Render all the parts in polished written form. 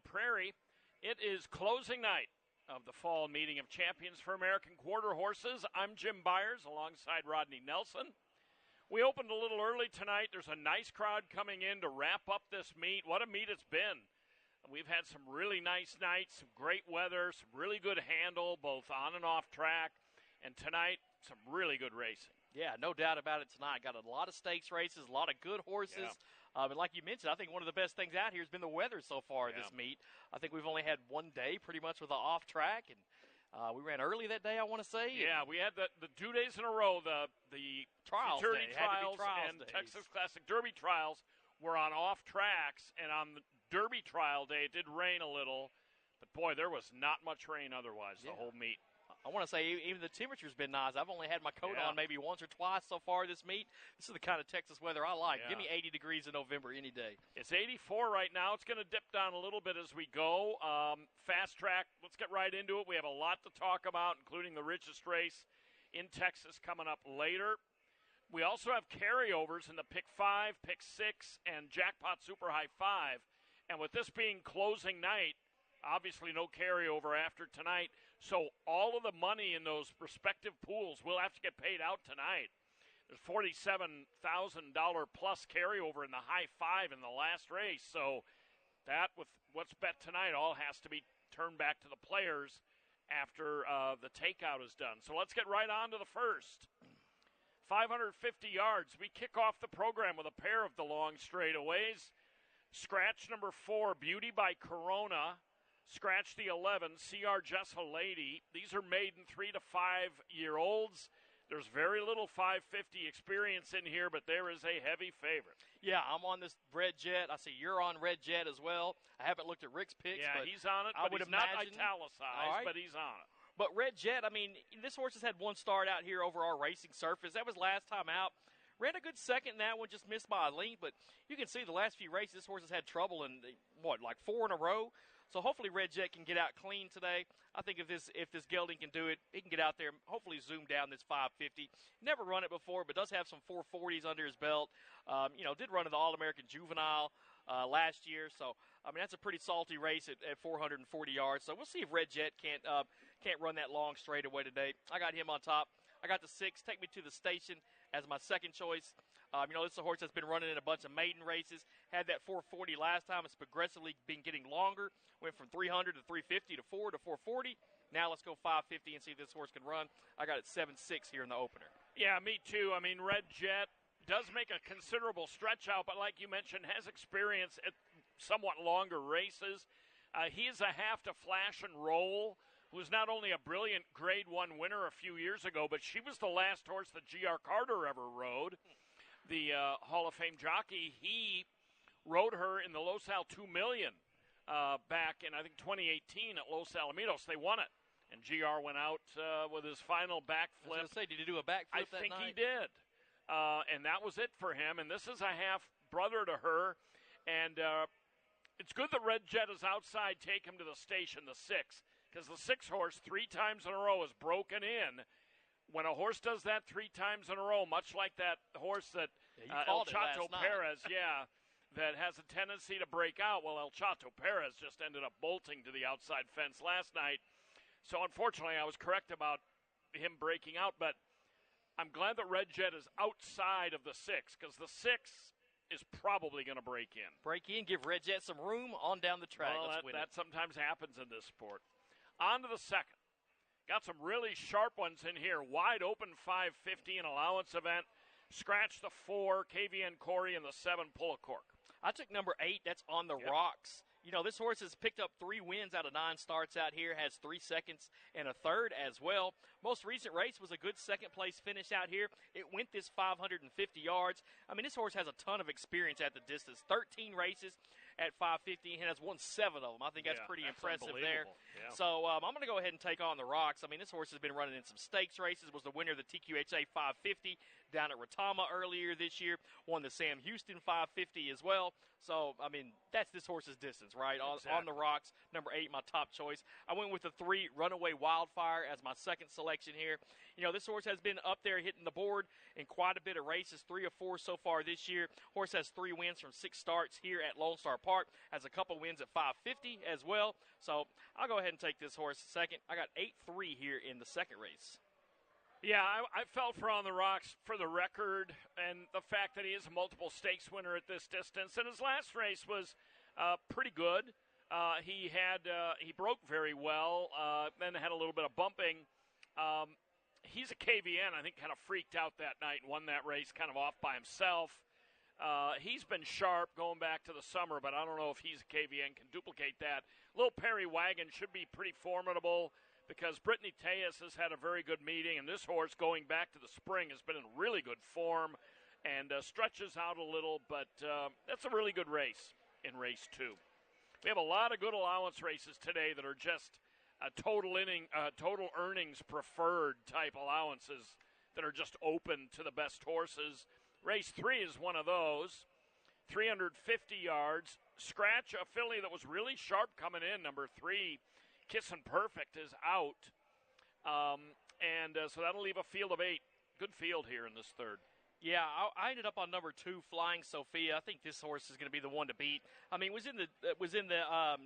Prairie. It is closing night of the fall meeting of champions for American Quarter Horses. I'm Jim Byers alongside Rodney Nelson. We opened a little early tonight. There's a nice crowd coming in to wrap up this meet. What a meet it's been. We've had some really nice nights, some great weather, some really good handle, both on and off track. And tonight, some really good racing. Yeah, no doubt about it tonight. Got a lot of stakes races, a lot of good horses. Yeah. But like you mentioned, I think one of the best things out here has been the weather so far this meet. I think we've only had one day pretty much with the off track, and we ran early that day, I want to say. Yeah, we had the 2 days in a row, the trials Futurity day. trials and days. Texas Classic Derby trials were on off tracks, and on the Derby trial day it did rain a little, but boy, there was not much rain otherwise the whole meet. I want to say even the temperature's been nice. I've only had my coat on maybe once or twice so far this meet. This is the kind of Texas weather I like. Give me 80 degrees in November any day. It's 84 right now. It's going to dip down a little bit as we go. Fast track, let's get right into it. We have a lot to talk about, including the richest race in Texas coming up later. We also have carryovers in the Pick 5, Pick 6, and Jackpot Super High 5. And with this being closing night, obviously no carryover after tonight, so all of the money in those respective pools will have to get paid out tonight. There's $47,000 plus carryover in the high 5 in the last race, so that with what's bet tonight all has to be turned back to the players after the takeout is done. So let's get right on to the first. 550 yards. We kick off the program with a pair of the long straightaways. Scratch number 4, Beauty by Corona. Scratch the 11, C.R. Jessa Lady. These are maiden 3 to 5 year olds. There's very little 550 experience in here, but there is a heavy favorite. Yeah, I'm on this Red Jet. I see you're on Red Jet as well. I haven't looked at Rick's picks. Yeah, but he's on it, but he's not italicized, but he's on it. But Red Jet, I mean, this horse has had one start out here over our racing surface. That was last time out. Ran a good second in that one, just missed by a length, but you can see the last few races, this horse has had trouble in, like 4 in a row. So hopefully Red Jet can get out clean today. I think if this gelding can do it, he can get out there, hopefully zoom down this 550. Never run it before, but does have some 440s under his belt. Did run in the All-American Juvenile last year. So, I mean, that's a pretty salty race at 440 yards. So we'll see if Red Jet can't run that long straightaway today. I got him on top. I got the 6, Take Me to the Station, as my second choice. This is a horse that's been running in a bunch of maiden races. Had that 440 last time. It's progressively been getting longer. Went from 300 to 350 to 4 to 440. Now let's go 550 and see if this horse can run. I got it 7-6 here in the opener. Yeah, me too. I mean, Red Jet does make a considerable stretch out, but like you mentioned, has experience at somewhat longer races. He is a half to Flash and Roll, who was not only a brilliant Grade 1 winner a few years ago, but she was the last horse that G.R. Carter ever rode, the Hall of Fame jockey. He rode her in the Los Al 2 Million back in, I think, 2018 at Los Alamitos. They won it, and G.R. went out with his final backflip. I was going to say, did he do a backflip that night? I think he did, and that was it for him, and this is a half-brother to her, and it's good that Red Jet is outside. Take him to the station, the 6, because the 6 horse 3 times in a row is broken in. When a horse does that 3 times in a row, much like that horse that El Chato Perez, that has a tendency to break out. Well, El Chato Perez just ended up bolting to the outside fence last night. So unfortunately, I was correct about him breaking out, but I'm glad that Red Jet is outside of the 6, because the 6 is probably going to break in. Break in, give Red Jet some room on down the track. Well, that sometimes happens in this sport. On to the second. Got some really sharp ones in here. Wide open 550 an allowance event. Scratch the 4, KVN Corey, and the 7, Pull a Cork. I took number 8. That's On the Rocks. This horse has picked up 3 wins out of 9 starts out here, has 3 seconds and a third as well. Most recent race was a good second-place finish out here. It went this 550 yards. I mean, this horse has a ton of experience at the distance. 13 races at 550 and has won 7 of them. I think that's pretty impressive there. Yeah. So I'm going to go ahead and take On the Rocks. I mean, this horse has been running in some stakes races, was the winner of the TQHA 550 down at Retama earlier this year, won the Sam Houston 550 as well. So, I mean, that's this horse's distance, right? Exactly. On the Rocks, number 8, my top choice. I went with the 3, Runaway Wildfire, as my second selection. selection here. You know, this horse has been up there hitting the board in quite a bit of races, 3 or 4 so far this year. Horse has 3 wins from 6 starts here at Lone Star Park. Has a couple wins at 550 as well. So I'll go ahead and take this horse second. I got 8-3 here in the second race. Yeah, I felt for On the Rocks for the record and the fact that he is a multiple stakes winner at this distance. And his last race was pretty good. He broke very well, then had a little bit of bumping. He's a KVN, I think, kind of freaked out that night and won that race kind of off by himself. He's been sharp going back to the summer, but I don't know if he's a KVN can duplicate that. Little Perry Wagon should be pretty formidable because Brittany Tejas has had a very good meeting, and this horse going back to the spring has been in really good form and stretches out a little, but that's a really good race in race 2. We have a lot of good allowance races today that are just total earnings preferred type allowances that are just open to the best horses. Race 3 is one of those. 350 yards. Scratch a filly that was really sharp coming in, number 3. Kissin' Perfect is out. So that'll leave a field of 8. Good field here in this third. Yeah, I ended up on number 2, Flying Sophia. I think this horse is going to be the one to beat. I mean, was in the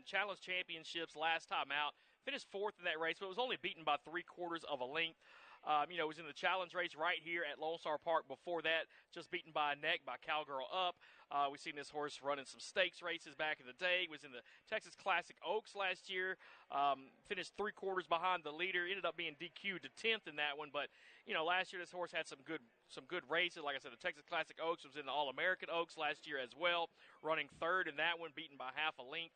Challenge Championships last time out. Finished 4th in that race, but was only beaten by 3/4 of a length. Was in the challenge race right here at Lone Star Park before that, just beaten by a neck by Cowgirl Up. We've seen this horse run in some stakes races back in the day. Was in the Texas Classic Oaks last year. Finished 3/4 behind the leader. Ended up being DQ'd to 10th in that one. But, last year this horse had some good races. Like I said, the Texas Classic Oaks was in the All-American Oaks last year as well. Running 3rd in that one, beaten by half a length.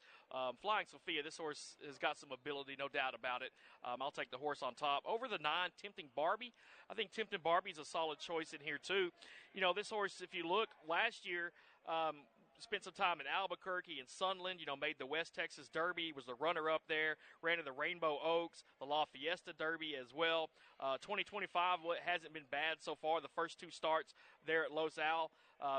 Flying Sophia, this horse has got some ability, no doubt about it. I'll take the horse on top. Over the 9, Tempting Barbie. I think Tempting Barbie's a solid choice in here, too. This horse, if you look, last year, spent some time in Albuquerque and Sunland, made the West Texas Derby, was the runner-up there, ran in the Rainbow Oaks, the La Fiesta Derby as well. 2025 hasn't been bad so far. The first 2 starts there at Los Al,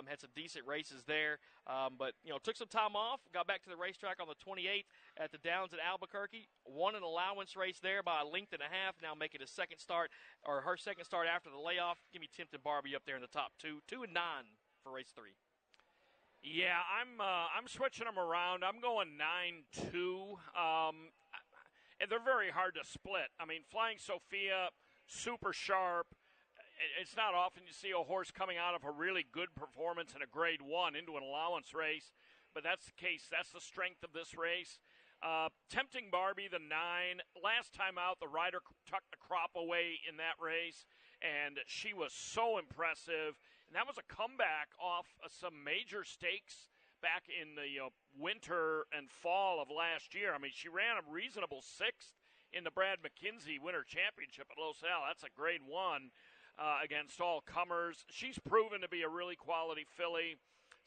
had some decent races there. But took some time off, got back to the racetrack on the 28th at the Downs at Albuquerque, won an allowance race there by a length and a half, now making her second start after the layoff. Give me Tempting Barbie up there in the top 2, 2 and 9 for race 3. Yeah, I'm switching them around. I'm going 9-2. And they're very hard to split. I mean, Flying Sophia, super sharp. It's not often you see a horse coming out of a really good performance in a Grade 1 into an allowance race, but that's the case. That's the strength of this race. Tempting Barbie, the 9. Last time out, the rider tucked the crop away in that race, and she was so impressive. And that was a comeback off of some major stakes back in the winter and fall of last year. I mean, she ran a reasonable 6th in the Brad McKenzie Winter Championship at Los Al. That's a Grade 1 against all comers. She's proven to be a really quality filly.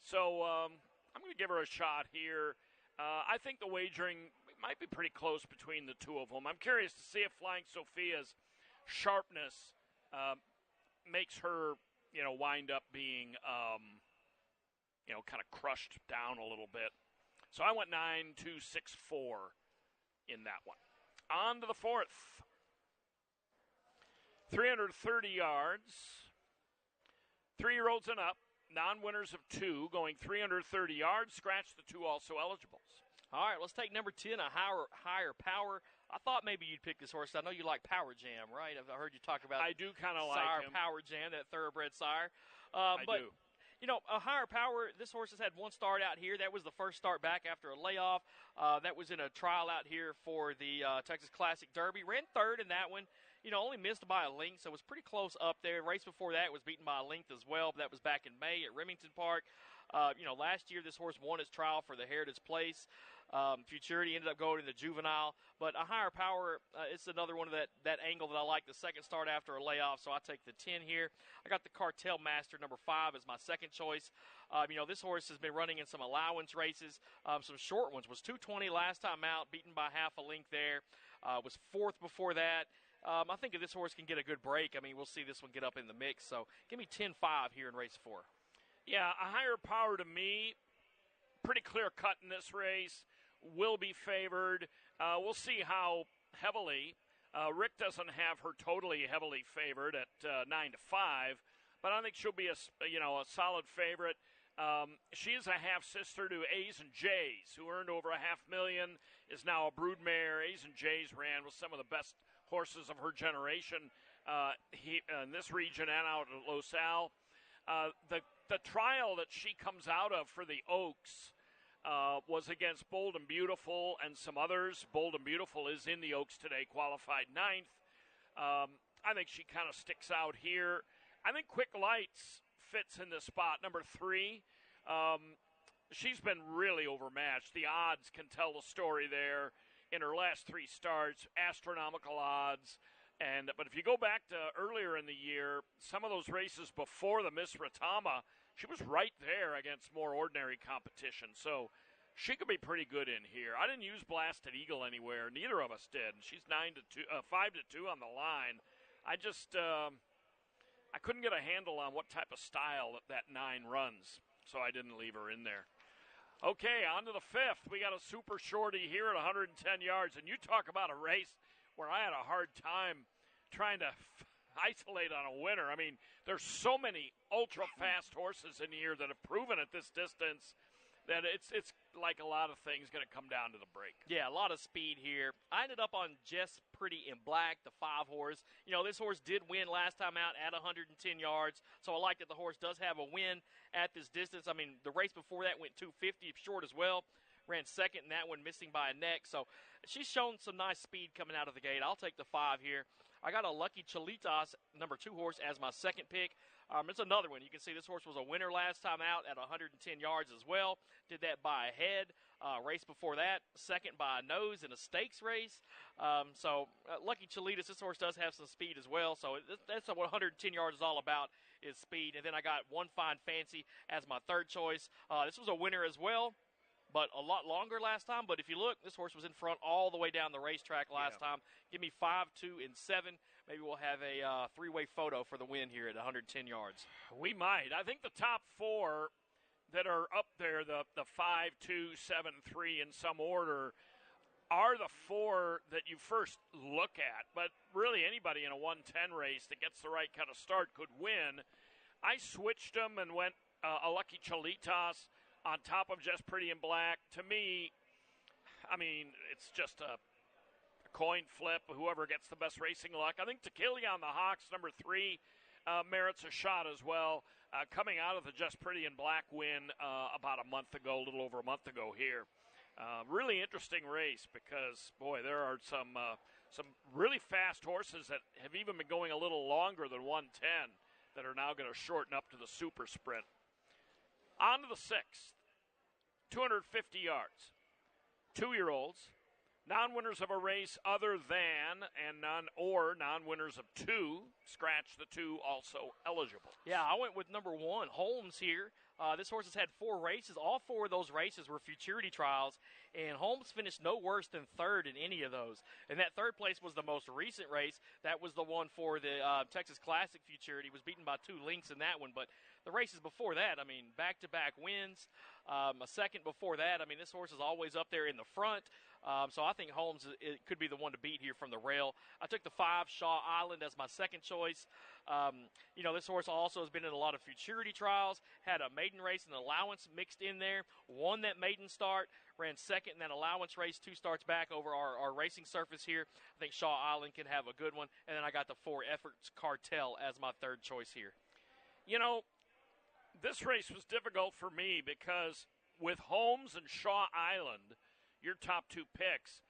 So I'm going to give her a shot here. I think the wagering might be pretty close between the two of them. I'm curious to see if Flying Sophia's sharpness makes her wind up being, kind of crushed down a little bit. So I went 9-2-6-4 in that one. On to the 4th. 330 yards. 3-year-olds and up. Non-winners of 2 going 330 yards. Scratch the 2 also eligibles. All right, let's take number 10, a higher power. I thought maybe you'd pick this horse. I know you like Power Jam, right? I've heard you talk about I do kind of like sire him. Power Jam, that thoroughbred sire. I do. A higher power, this horse has had 1 start out here. That was the first start back after a layoff. That was in a trial out here for the Texas Classic Derby. Ran 3rd in that one. Only missed by a length, so it was pretty close up there. Race before that was beaten by a length as well, but that was back in May at Remington Park. Last year this horse won his trial for the Heritage Place. Futurity ended up going in the juvenile, but a higher power, it's another one of that angle that I like, the second start after a layoff, so I take the 10 here. I got the Cartel Master, number 5, as my second choice. This horse has been running in some allowance races, some short ones. Was 220 last time out, beaten by half a length there. Was 4th before that. I think if this horse can get a good break, we'll see this one get up in the mix, so give me 10-5 here in race 4. Yeah, a higher power to me, pretty clear cut in this race. Will be favored. We'll see how heavily Rick doesn't have her totally heavily favored at 9-5, but I think she'll be a solid favorite. She is a half sister to A's and J's, who earned over $500,000, is now a broodmare. A's and J's ran with some of the best horses of her generation in this region and out at Los Al. The trial that she comes out of for the Oaks was against Bold and Beautiful and some others. Bold and Beautiful is in the Oaks today, qualified 9th. I think she kind of sticks out here. I think Quick Lights fits in this spot, number 3. She's been really overmatched. The odds can tell the story there. In her last 3 starts, astronomical odds. But if you go back to earlier in the year, some of those races before the Miss Ratama, she was right there against more ordinary competition. So she could be pretty good in here. I didn't use Blasted Eagle anywhere. Neither of us did. She's 5-2 on the line. I just I couldn't get a handle on what type of style that 9 runs, so I didn't leave her in there. Okay, on to the 5th. We got a super shorty here at 110 yards, and you talk about a race where I had a hard time trying to isolate on a winner. I mean, there's so many ultra-fast horses in here that have proven at this distance that it's like a lot of things going to come down to the break. Yeah, a lot of speed here. I ended up on Just Pretty in Black, the 5 horse. You know, this horse did win last time out at 110 yards, so I like that the horse does have a win at this distance. I mean, the race before that went 250 short as well. Ran second in that one, missing by a neck. So she's shown some nice speed coming out of the gate. I'll take the 5 here. I got a Lucky Cholitas, number 2 horse, as my second pick. It's another one. You can see this horse was a winner last time out at 110 yards as well. Did that by a head. Race before that, second by a nose in a stakes race. Lucky Cholitas, this horse does have some speed as well. So that's what 110 yards is all about, is speed. And then I got One Fine Fancy as my third choice. This was a winner as well, but a lot longer last time. But if you look, this horse was in front all the way down the racetrack last time. Give me 5, 2, and 7. Maybe we'll have a 3-way photo for the win here at 110 yards. We might. I think the top 4 that are up there, the 5, 2, 7, 3 in some order, are the 4 that you first look at. But really anybody in a 110 race that gets the right kind of start could win. I switched them and went a Lucky Cholitas on top of Just Pretty in Black. To me, I mean, it's just a coin flip, whoever gets the best racing luck. I think Tequila on the Hawks, number 3, merits a shot as well. Coming out of the Just Pretty in Black win about a month ago, a little over a month ago here. Really interesting race because, boy, there are some really fast horses that have even been going a little longer than 110 that are now going to shorten up to the super sprint. On to the 6th, 250 yards. 2-year-olds. Non-winners of a race other than and non-winners of 2, scratch the 2, also eligible. Yeah, I went with number 1, Holmes here. This horse has had 4 races. All 4 of those races were futurity trials, and Holmes finished no worse than 3rd in any of those. And that 3rd place was the most recent race. That was the one for the Texas Classic Futurity. Was beaten by 2 lengths in that one, but the races before that, I mean, back-to-back wins. A second before that, I mean, this horse is always up there in the front. So I think Holmes could be the one to beat here from the rail. I took the 5, Shaw Island, as my second choice. This horse also has been in a lot of futurity trials, had a maiden race and allowance mixed in there, won that maiden start, ran second in that allowance race 2 starts back over our racing surface here. I think Shaw Island can have a good one. And then I got the 4, Efforts Cartel, as my third choice here. You know, this race was difficult for me because with Holmes and Shaw Island, your top 2 picks,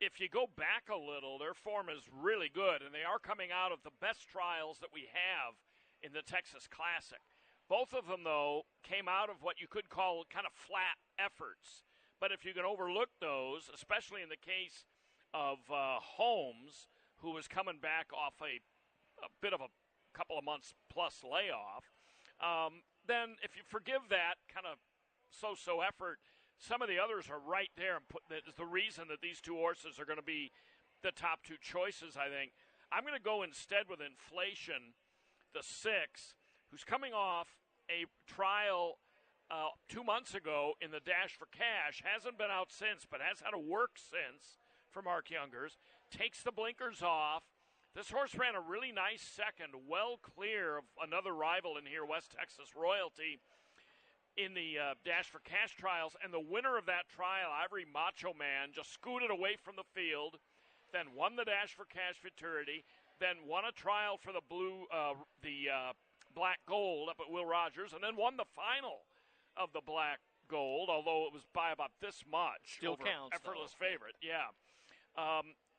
if you go back a little, their form is really good, and they are coming out of the best trials that we have in the Texas Classic. Both of them, though, came out of what you could call kind of flat efforts. But if you can overlook those, especially in the case of Holmes, who was coming back off a bit of a couple of months plus layoff, then if you forgive that kind of so-so effort, some of the others are right there. That is the reason that these 2 horses are going to be the top 2 choices, I think. I'm going to go instead with Inflation, the 6, who's coming off a trial 2 months ago in the Dash for Cash. Hasn't been out since, but has had a work since for Mark Youngers. takes the blinkers off. This horse ran a really nice second, well clear of another rival in here, West Texas Royalty, in the Dash for Cash trials. And the winner of that trial, Ivory Macho Man, just scooted away from the field, then won the Dash for Cash Futurity, then won a trial for the Black Gold up at Will Rogers, and then won the final of the Black Gold, although it was by about this much. Still counts, Effortless though. favorite, yeah.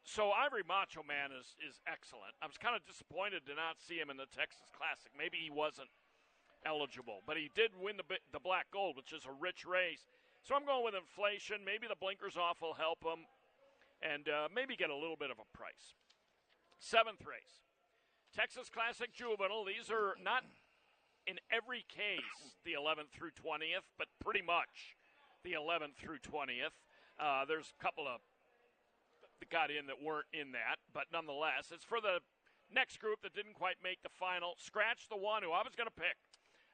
So Ivory Macho Man is excellent. I was kind of disappointed to not see him in the Texas Classic. Maybe he wasn't eligible, but he did win the Black Gold, which is a rich race. So I'm going with inflation. Maybe the blinkers off will help him, and maybe get a little bit of a price. 7th race, Texas Classic Juvenile. These are not in every case the 11th through 20th, but pretty much the 11th through 20th. There's a couple of that got in that weren't in that, but nonetheless, it's for the next group that didn't quite make the final. Scratch the one who I was going to pick.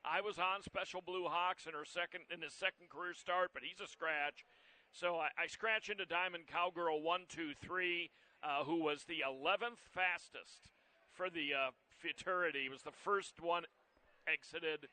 I was on Special Blue Hawks in his second career start, but he's a scratch. So I scratch into Diamond Cowgirl 123, who was the 11th fastest for the Futurity. He was the first one exited.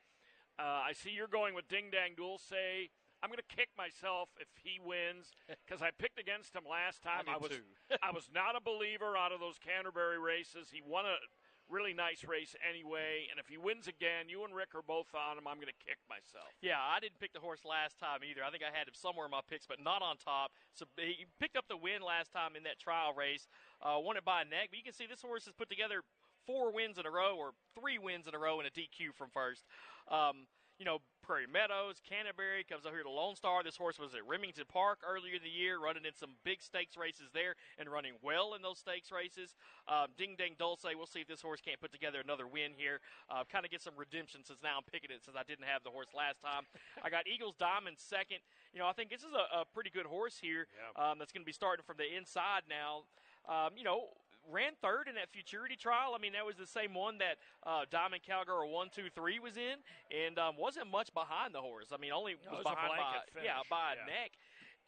I see you're going with Ding Dang Dulce. I'm going to kick myself if he wins because I picked against him last time. I was not a believer out of those Canterbury races. He won a really nice race anyway, and if he wins again, you and Rick are both on him. I'm going to kick myself. Yeah, I didn't pick the horse last time either. I think I had him somewhere in my picks, but not on top. So he picked up the win last time in that trial race, won it by a neck. But you can see this horse has put together 4 wins in a row or 3 wins in a row in a DQ from first. Prairie Meadows, Canterbury, comes over here to Lone Star. This horse was at Remington Park earlier in the year, running in some big stakes races there and running well in those stakes races. Ding Dang Dulce, we'll see if this horse can't put together another win here. Kind of get some redemption since now I'm picking it since I didn't have the horse last time. I got Eagles Diamond second. I think this is a pretty good horse here that's going to be starting from the inside now. Ran third in that Futurity trial. I mean, that was the same one that Diamond Cowgirl 123 was in, and wasn't much behind the horse. I mean, only was behind by a neck.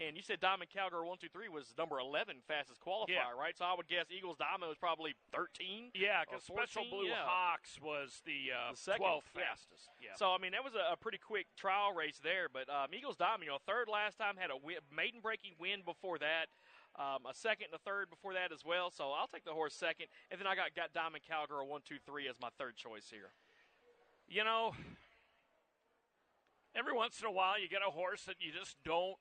And you said Diamond Cowgirl 123 was number 11 fastest qualifier, right? So I would guess Eagles Diamond was probably 13. Yeah, because Special Blue Hawks was the 12th fastest. Yeah. So, I mean, that was a pretty quick trial race there. But Eagles Diamond, third last time, had a maiden-breaking win before that. A second and a third before that as well. So I'll take the horse second. And then I got Diamond Cowgirl 123 as my third choice here. Every once in a while you get a horse that you just don't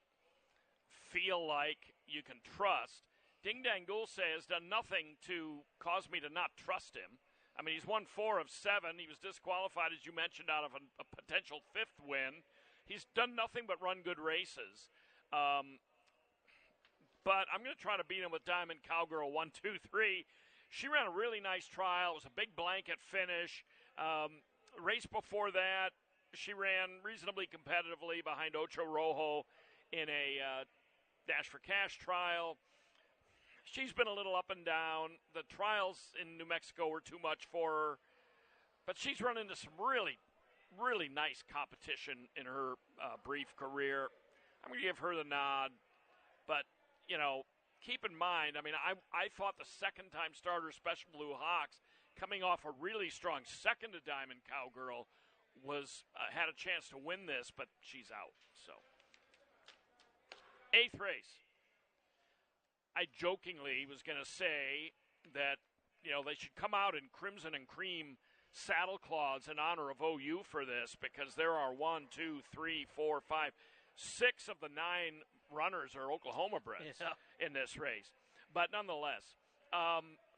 feel like you can trust. Ding Dang Dulce has done nothing to cause me to not trust him. I mean, he's won 4 of 7. He was disqualified, as you mentioned, out of a potential 5th win. He's done nothing but run good races. But I'm going to try to beat him with Diamond Cowgirl 123. She ran a really nice trial. It was a big blanket finish. Race before that, she ran reasonably competitively behind Ocho Rojo in a Dash for Cash trial. She's been a little up and down. The trials in New Mexico were too much for her. But she's run into some really, really nice competition in her brief career. I'm going to give her the nod. But keep in mind, I mean, I thought the second-time starter Special Blue Hawks, coming off a really strong second to Diamond Cowgirl, had a chance to win this, but she's out. So, 8th race. I jokingly was going to say that, they should come out in crimson and cream saddle cloths in honor of OU for this because there are 1, 2, 3, 4, 5, 6 of the 9 runners are Oklahoma breds in this race. But nonetheless,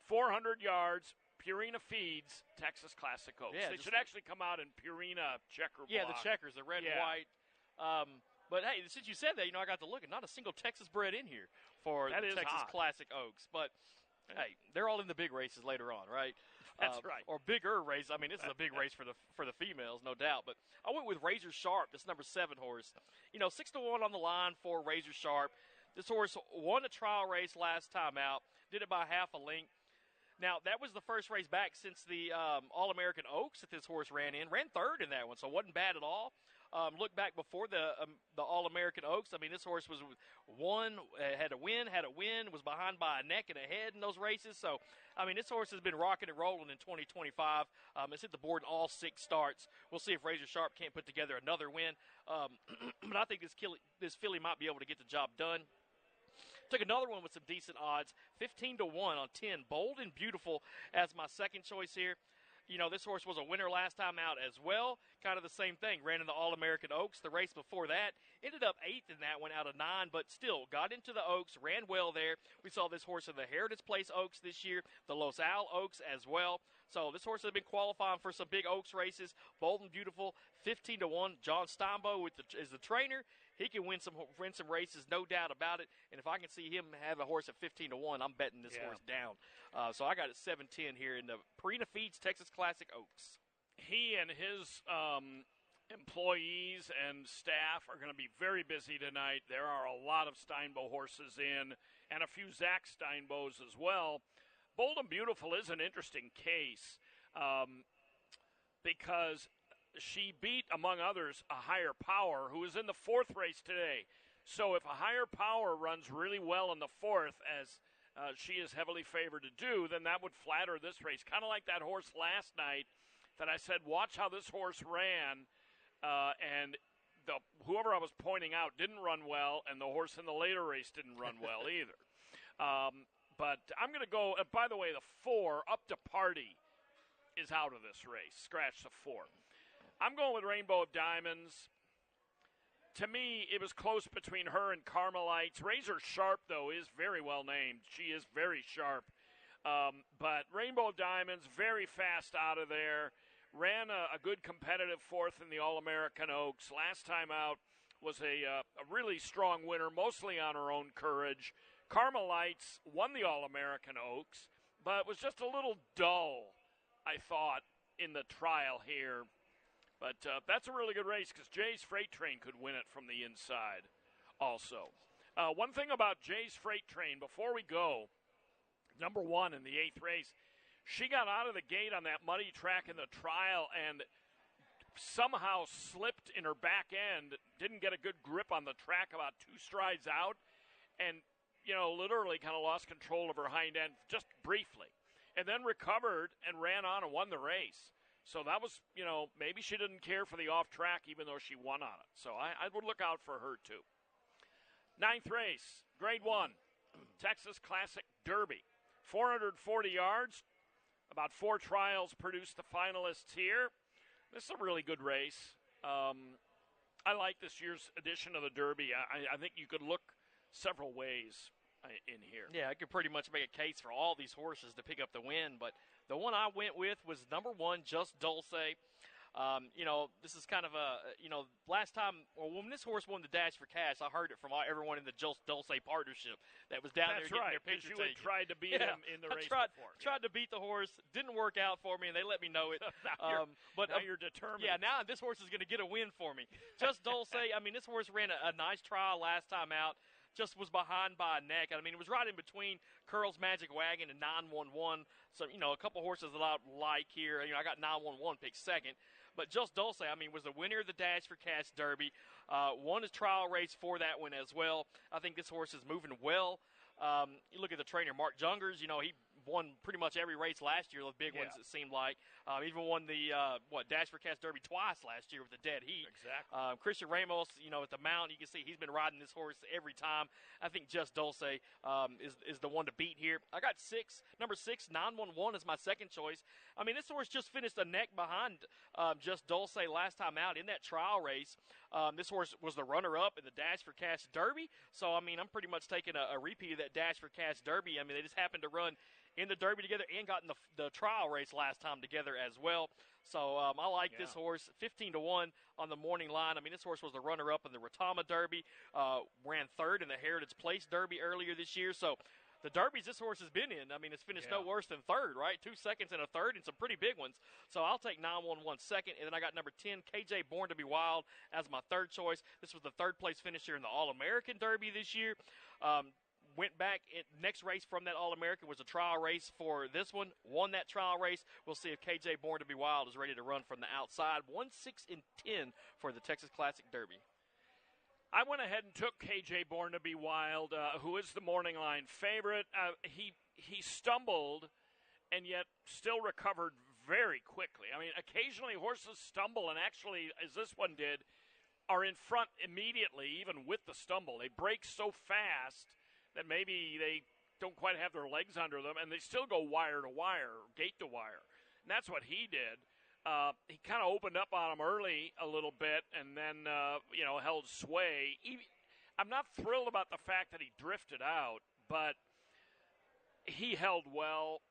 400 yards, Purina Feeds, Texas Classic Oaks. They should actually come out in Purina checker block. Yeah, the checkers, the red and white. But, hey, since you said that, I got to look at not a single Texas bred in here for the Texas Classic Oaks. But, hey, they're all in the big races later on, right? That's right. Or bigger race. I mean, this is a big race for the females, no doubt. But I went with Razor Sharp, this number 7 horse. 6-1 on the line for Razor Sharp. This horse won a trial race last time out, did it by half a length. Now, that was the first race back since the All-American Oaks that this horse ran in. Ran third in that one, so it wasn't bad at all. Look back before the All-American Oaks. I mean, this horse was had a win, was behind by a neck and a head in those races. So, I mean, this horse has been rocking and rolling in 2025. It's hit the board in all 6 starts. We'll see if Razor Sharp can't put together another win. But I think this filly might be able to get the job done. Took another one with some decent odds, 15-1 on 10. Bold and Beautiful as my second choice here. You know, this horse was a winner last time out as well. Kind of the same thing. Ran in the All-American Oaks. The race before that ended up 8th in that one out of 9, but still got into the Oaks, ran well there. We saw this horse in the Heritage Place Oaks this year, the Los Al Oaks as well. So this horse has been qualifying for some big Oaks races. Bold and Beautiful, 15-1. John Steinbo is the trainer. He can win some races, no doubt about it. And if I can see him have a horse at 15-1, I'm betting this horse down. So I got it 7-10 here in the Purina Feeds Texas Classic Oaks. He and his employees and staff are going to be very busy tonight. There are a lot of Steinbo horses in, and a few Zach Steinbos as well. Bold and Beautiful is an interesting case because she beat, among others, a Higher Power, who is in the 4th race today. So if a Higher Power runs really well in the 4th, as she is heavily favored to do, then that would flatter this race. Kind of like that horse last night that I said, watch how this horse ran, and whoever I was pointing out didn't run well, and the horse in the later race didn't run well either. But I'm going to go, by the way, the 4, Up to Party, is out of this race. Scratch the 4. I'm going with Rainbow of Diamonds. To me, it was close between her and Carmelites. Razor Sharp, though, is very well named. She is very sharp. But Rainbow of Diamonds, very fast out of there. Ran a good competitive 4th in the All-American Oaks. Last time out was a really strong winner, mostly on her own courage. Carmelites won the All-American Oaks, but was just a little dull, I thought, in the trial here. But that's a really good race because Jay's Freight Train could win it from the inside also. One thing about Jay's Freight Train, before we go, number 1 in the 8th race, she got out of the gate on that muddy track in the trial and somehow slipped in her back end, didn't get a good grip on the track about 2 strides out, and, you know, literally kind of lost control of her hind end just briefly. And then recovered and ran on and won the race. So that was, you know, maybe she didn't care for the off track even though she won on it. So I would look out for her too. 9th race, Grade 1, Texas Classic Derby. 440 yards, about 4 trials produced the finalists here. This is a really good race. I like this year's edition of the Derby. I think you could look several ways in here. Yeah, I could pretty much make a case for all these horses to pick up the win, but the one I went with was number 1, Just Dulce. You know, this is kind of last time, when this horse won the Dash for Cash, I heard it from everyone in the Just Dulce partnership that was down there getting their picture taken. You had tried to beat him in the race before. Tried to beat the horse, didn't work out for me, and they let me know it. now you're determined. Yeah, now this horse is going to get a win for me. Just Dulce, I mean, this horse ran a nice trial last time out. Just was behind by a neck. I mean, it was right in between Curl's Magic Wagon and 911. So, you know, a couple horses that I like here. You know, I got 911 picked second. But Just Dulce, I mean, was the winner of the Dash for Cash Derby. Won his trial race for that one as well. I think this horse is moving well. You look at the trainer, Mark Jungers, you know, he won pretty much every race last year, those big ones, it seemed like. Even won the, Dash for Cash Derby twice last year with the Dead Heat. Exactly. Christian Ramos, you know, at the mount, you can see he's been riding this horse every time. I think Just Dulce is the one to beat here. I got number 6, 911 is my second choice. I mean, this horse just finished a neck behind Just Dulce last time out in that trial race. This horse was the runner-up in the Dash for Cash Derby. So, I mean, I'm pretty much taking a repeat of that Dash for Cash Derby. I mean, they just happened to run in the Derby together and got in the trial race last time together as well. So I like this horse, 15-1 on the morning line. I mean, this horse was the runner-up in the Retama Derby, ran 3rd in the Heritage Place Derby earlier this year. So the Derbies this horse has been in, I mean, it's finished no worse than 3rd, right? 2 seconds and a 3rd and some pretty big ones. So I'll take 911 second, and then I got number 10, KJ Born to be Wild, as my 3rd choice. This was the 3rd place finisher in the All-American Derby this year. went back. Next race from that All-American was a trial race for this one. Won that trial race. We'll see if KJ Born to Be Wild is ready to run from the outside. 1-6-10 for the Texas Classic Derby. I went ahead and took KJ Born to Be Wild, who is the morning line favorite. He stumbled and yet still recovered very quickly. I mean, occasionally horses stumble, and actually, as this one did, are in front immediately, even with the stumble. They break so fast that maybe they don't quite have their legs under them, and they still go wire to wire, gate to wire. And that's what he did. He kind of opened up on him early a little bit and then, held sway. I'm not thrilled about the fact that he drifted out, but he held well.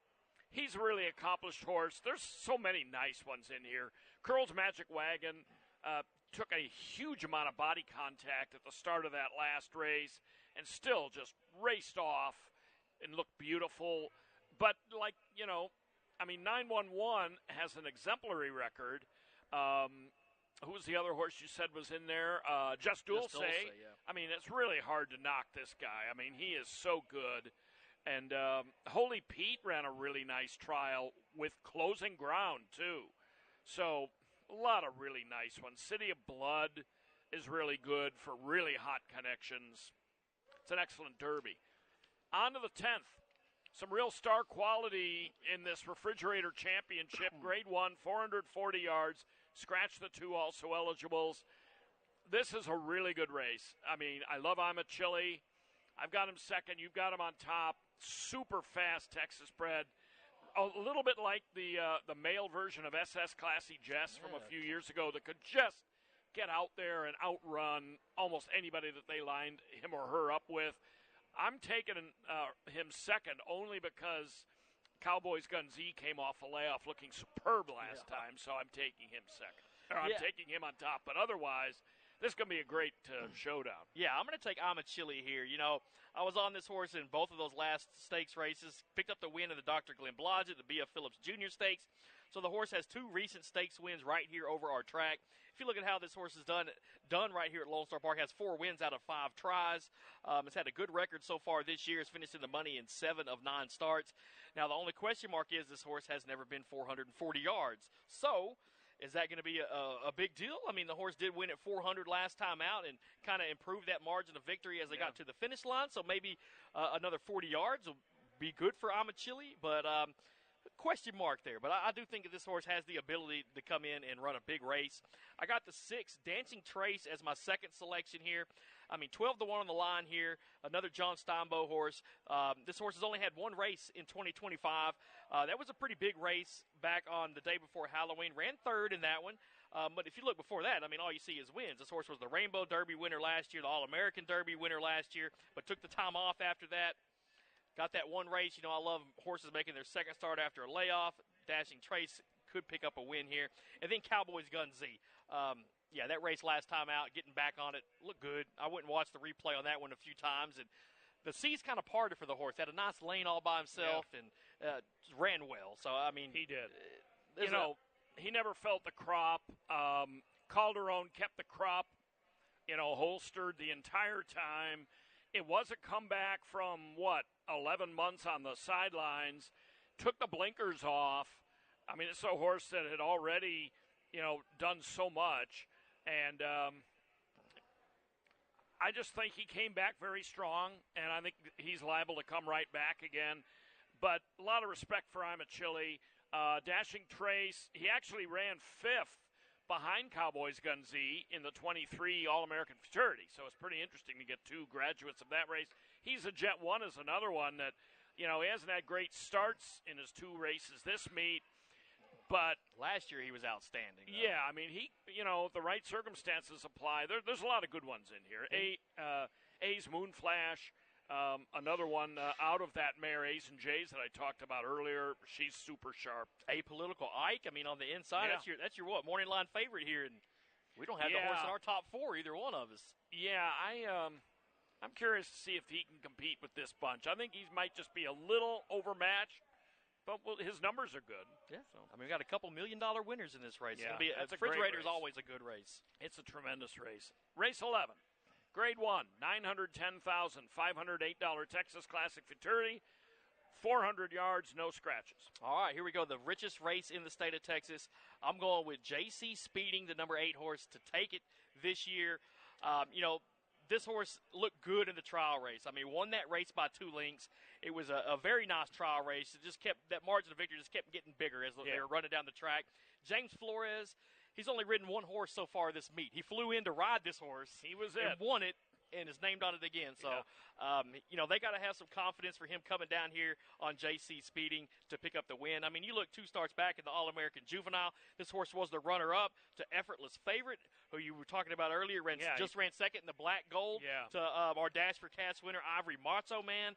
He's a really accomplished horse. There's so many nice ones in here. Curl's Magic Wagon took a huge amount of body contact at the start of that last race and still just raced off and looked beautiful. But, 911 has an exemplary record. Who was the other horse you said was in there? Just Dulce. Yeah. I mean, it's really hard to knock this guy. I mean, he is so good. And Holy Pete ran a really nice trial with closing ground, too. So, a lot of really nice ones. City of Blood is really good for really hot connections. It's an excellent Derby. On to the 10th. Some real star quality in this Refrigerator Championship. Grade 1, 440 yards. Scratch the 2 also eligibles. This is a really good race. I mean, I love I'm a Chili. I've got him second. You've got him on top. Super fast Texas bred. A little bit like the male version of SS Classy Jess from a few years ago that could just get out there and outrun almost anybody that they lined him or her up with. I'm taking him second only because Cowboys Gun Z came off a layoff looking superb last time, so I'm taking him second. Or I'm taking him on top. But otherwise, this is going to be a great showdown. Yeah, I'm going to take I'm a Chili here. You know, I was on this horse in both of those last stakes races. Picked up the win in the Dr. Glenn Blodgett, the B.F. Phillips Jr. Stakes. So the horse has 2 recent stakes wins right here over our track. If you look at how this horse is done right here at Lone Star Park, has 4 wins out of 5 tries. It's had a good record so far this year. It's finished in the money in 7 of 9 starts. Now, the only question mark is this horse has never been 440 yards. So, is that going to be a big deal? I mean, the horse did win at 400 last time out and kind of improved that margin of victory as they got to the finish line. So maybe another 40 yards will be good for I'm a Chili, but question mark there. But I do think that this horse has the ability to come in and run a big race. I got the 6 Dancing Trace as my second selection here. I mean, 12-1 on the line here. Another John Steinbow horse. This horse has only had 1 race in 2025. That was a pretty big race back on the day before Halloween. Ran 3rd in that one. But if you look before that, I mean, all you see is wins. This horse was the Rainbow Derby winner last year, the All-American Derby winner last year, but took the time off after that. Got that 1 race. You know, I love horses making their second start after a layoff. Dashing Trace could pick up a win here. And then Cowboys Gun Z. That race last time out, getting back on it, looked good. I went and watched the replay on that one a few times, and the C's kind of parted for the horse. Had a nice lane all by himself and ran well. So, I mean. He did. He never felt the crop. Calderon kept the crop, holstered the entire time. It was a comeback from, 11 months on the sidelines. Took the blinkers off. I mean, it's a horse that had already, done so much. And I just think he came back very strong, and I think he's liable to come right back again. But a lot of respect for I'm a Chili. Dashing Trace, he actually ran 5th behind Cowboys Gun Z in the 23 All-American Futurity. So it's pretty interesting to get 2 graduates of that race. He's a Jet 1 is another one that, he hasn't had great starts in his 2 races this meet. But last year he was outstanding. Though. Yeah, I mean, the right circumstances apply. There's a lot of good ones in here. A's Moonflash, another one out of that mare A's and J's that I talked about earlier. She's super sharp. Apolitical Ike. I mean, on the inside, that's your what morning line favorite here, and we don't have the horse in our top 4, either one of us. Yeah, I'm curious to see if he can compete with this bunch. I think he might just be a little overmatched. But his numbers are good. Yeah. So. I mean, we got a couple $1 million winners in this race. Yeah, Refrigerator is always a good race. It's a tremendous race. Race 11. Grade 1, $910,508 Texas Classic Futurity, 400 yards, no scratches. All right, here we go. The richest race in the state of Texas. I'm going with JC Speeding, the number 8 horse, to take it this year. This horse looked good in the trial race. I mean, won that race by 2 lengths. It was a very nice trial race. It just kept, that margin of victory just kept getting bigger as they were running down the track. James Flores, he's only ridden 1 horse so far this meet. He flew in to ride this horse. He was and won it. And is named on it again. So, they got to have some confidence for him coming down here on JC Speeding to pick up the win. I mean, you look 2 starts back in the All-American Juvenile. This horse was the runner-up to Effortless Favorite, who you were talking about earlier, ran second in the Black Gold to our Dash for Cash winner, Ivory Marzo Man.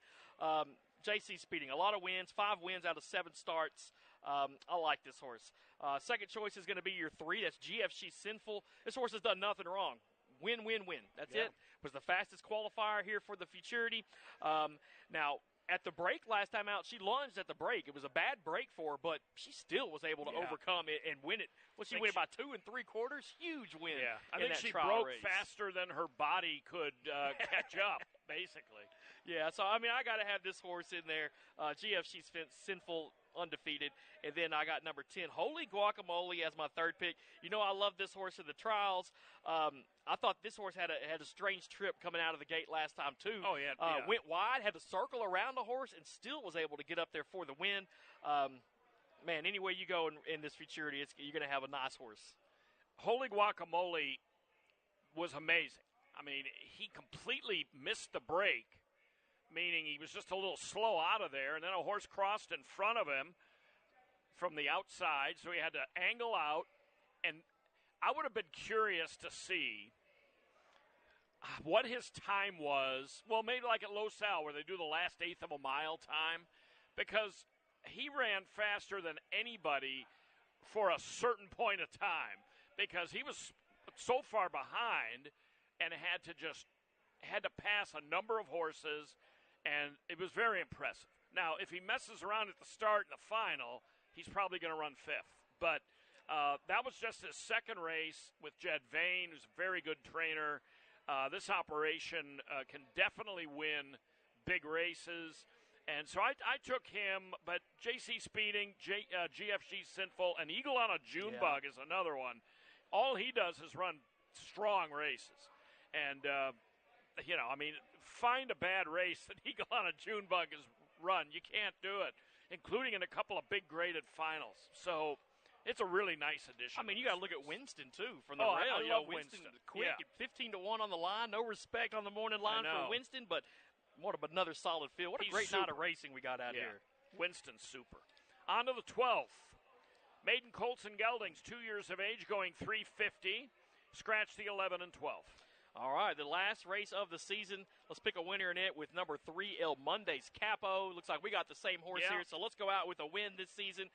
JC Speeding, a lot of wins, 5 wins out of 7 starts. I like this horse. Second choice is going to be your 3. That's GFC Sinful. This horse has done nothing wrong. Win, win, win. That's it. Was the fastest qualifier here for the Futurity. Now, at the break last time out, she lunged at the break. It was a bad break for her, but she still was able to overcome it and win it. Well, she went by 2 3/4. Huge win. Yeah, I think she broke race. Faster than her body could catch up, basically. Yeah, so, I mean, I got to have this horse in there. GFC Sinful, undefeated. And then I got number 10, Holy Guacamole, as my 3rd pick. You know I love this horse in the trials. I thought this horse had a strange trip coming out of the gate last time, too. Oh, yeah. Went wide, had to circle around the horse, and still was able to get up there for the win. Man, any way you go in this Futurity, you're going to have a nice horse. Holy Guacamole was amazing. I mean, he completely missed the break, meaning he was just a little slow out of there, and then a horse crossed in front of him from the outside, so he had to angle out. And I would have been curious to see what his time was. Well, maybe like at Los Al, where they do the last 1/8 of a mile time, because he ran faster than anybody for a certain point of time, because he was so far behind and had to pass a number of horses, and it was very impressive. Now, if he messes around at the start and the final, he's probably going to run 5th. But that was just his 2nd race with Jed Vane, who's a very good trainer. This operation can definitely win big races. And so I took him, but JC Speeding, GFG Sinful, and Eagle on a June Bug is another one. All he does is run strong races. And, find a bad race that Eagle on a June Bug has run. You can't do it, including in a couple of big graded finals. So it's a really nice addition. I mean, you got to look at Winston, too, from the rail. I love Winston. Quick at 15-1 on the line. No respect on the morning line for Winston, but what another solid field. What a great night of racing we got out here. Winston's super. On to the 12th. Maiden Colson Geldings, 2 years of age, going 350. Scratch the 11 and 12. All right, the last race of the season. Let's pick a winner in it with number 3, El Mondays Capo. Looks like we got the same horse here, so let's go out with a win this season.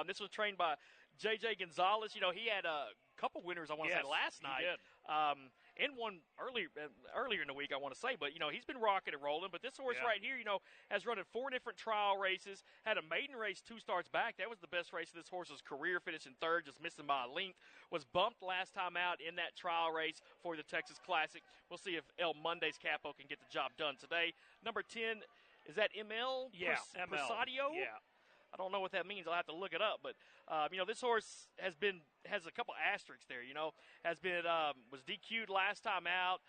This was trained by J.J. Gonzalez. You know, he had a couple winners, I want to say, last night. He did. And one earlier in the week, I want to say. But, he's been rocking and rolling. But this horse right here, has run in 4 different trial races, had a maiden race 2 starts back. That was the best race of this horse's career, finishing 3rd, just missing by a length. Was bumped last time out in that trial race for the Texas Classic. We'll see if El Mondays Capo can get the job done today. Number 10, is that ML? Presadio? Yeah. I don't know what that means. I'll have to look it up. But, this horse has a couple asterisks there, was DQ'd last time out,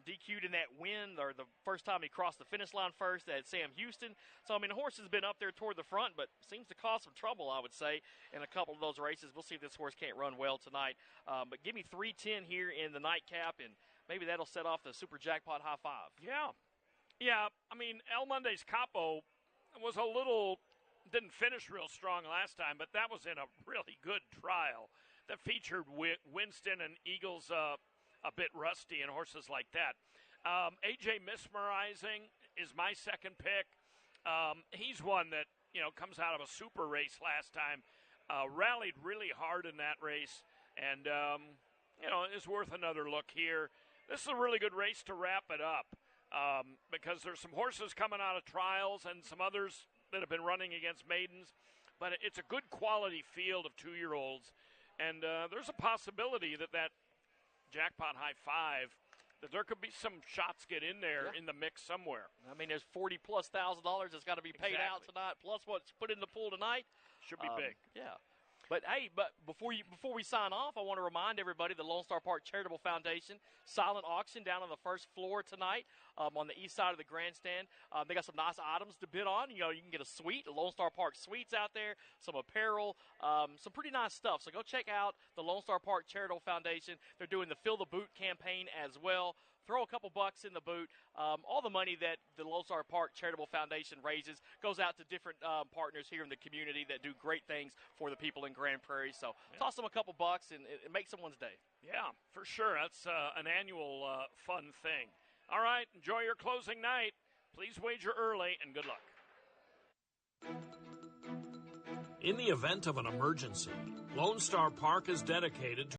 DQ'd in that win, or the first time he crossed the finish line first at Sam Houston. So, the horse has been up there toward the front, but seems to cause some trouble, I would say, in a couple of those races. We'll see if this horse can't run well tonight. But give me 310 here in the nightcap, and maybe that'll set off the Super Jackpot high 5. Yeah. Yeah, El Mondays Capo was didn't finish real strong last time, but that was in a really good trial that featured Winston and Eagles a bit rusty and horses like that. AJ Mesmerizing is my 2nd pick. He's one that, comes out of a super race last time, rallied really hard in that race, and, is worth another look here. This is a really good race to wrap it up because there's some horses coming out of trials and some others that have been running against maidens, but it's a good quality field of 2-year-olds, and there's a possibility that Jackpot high 5 that there could be some shots get in there in the mix somewhere. I mean, there's $40,000+ that's got to be paid out tonight, plus what's put in the pool tonight. Should be big. Yeah. But, hey, before we sign off, I want to remind everybody the Lone Star Park Charitable Foundation silent auction down on the first floor tonight on the east side of the grandstand. They got some nice items to bid on. You know, you can get a suite, a Lone Star Park suites out there, some apparel, some pretty nice stuff. So go check out the Lone Star Park Charitable Foundation. They're doing the Fill the Boot campaign as well. Throw a couple bucks in the boot. All the money that the Lone Star Park Charitable Foundation raises goes out to different partners here in the community that do great things for the people in Grand Prairie. So toss them a couple bucks and it makes someone's day. Yeah, for sure. That's an annual fun thing. All right, enjoy your closing night. Please wager early, and good luck. In the event of an emergency, Lone Star Park is dedicated to